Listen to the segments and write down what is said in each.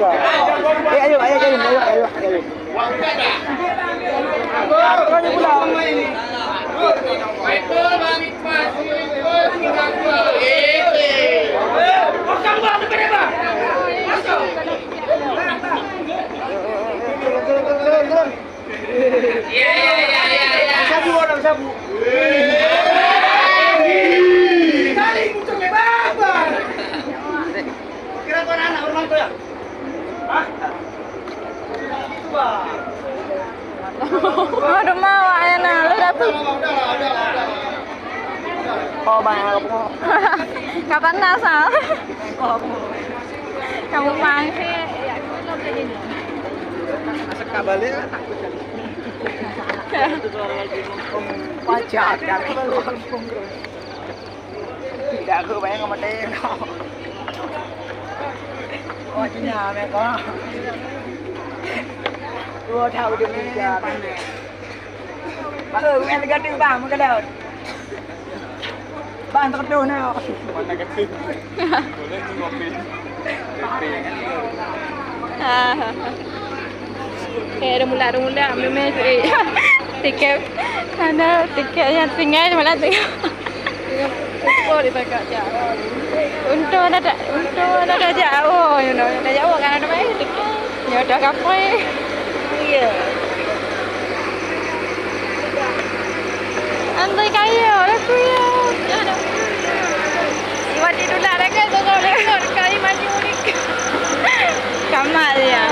Ayo, ayo, ayo, ayo, ayo, ayo. Kau ni pula. Sabu orang sabu. Kali muncul ke baba. Kira kau anak orang tu ya? Hah? Aduh mau enak lu dapet. Oh bang, Kapan nasa? Kamu mangsi. Asal balik pajak dah. Tidak aku bayang sama dia. Oh Cina mereka. Dua tahun dia menjar. Main gading bang, makan dah. Bang terkedu nak. Mana gading? Boleh ni mobil. Dah mula memang tiket ada tiket yang tinggal malah tinggal. Apa di dekat jauh. Untuk ada jauh, you know. Ada jauh kan ada main tiket. Ya ada kafe. Iya. Antai kaya aku ya. Iwan di dulu ada kan kau lekor kaya maju ni. Kamal ya.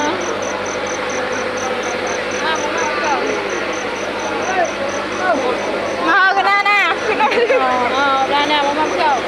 Mau ke mana? Oh, mana mau masuk?